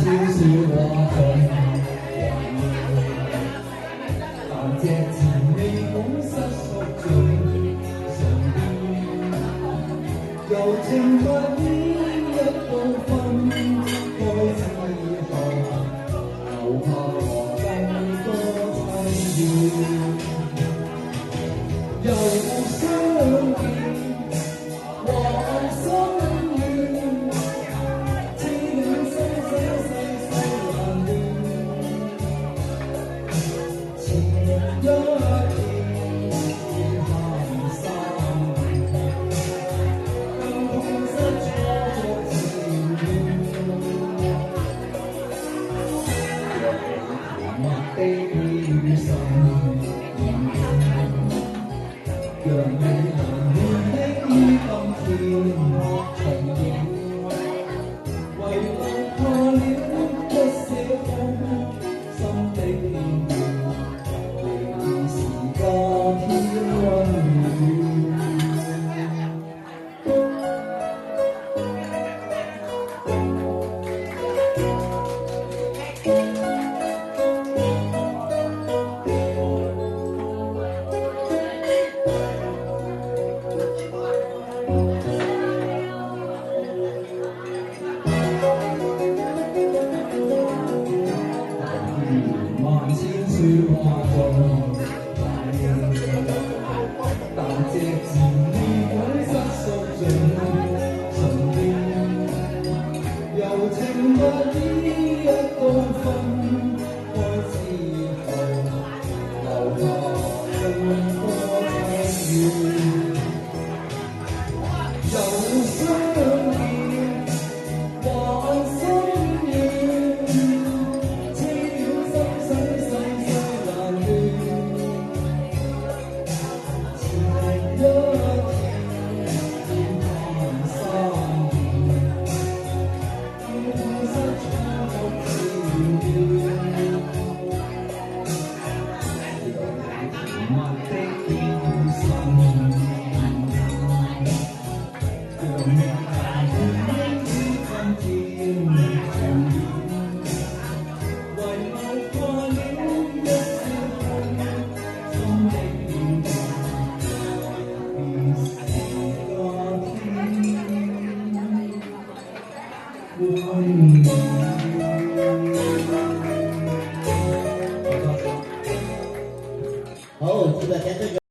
小小我像但这甜美本失屬最上邊，柔情蜜意一部分，開始後留下我更多親熱，又相見。讓你能回憶於今天重現，為我破了一些風心的片段，仍是夏天溫暖。萬千説話中但這甜美本失屬盡唇邊，柔情蜜意一公分，開始後留下更多親戀，又相見還心軟。好，这个在这个。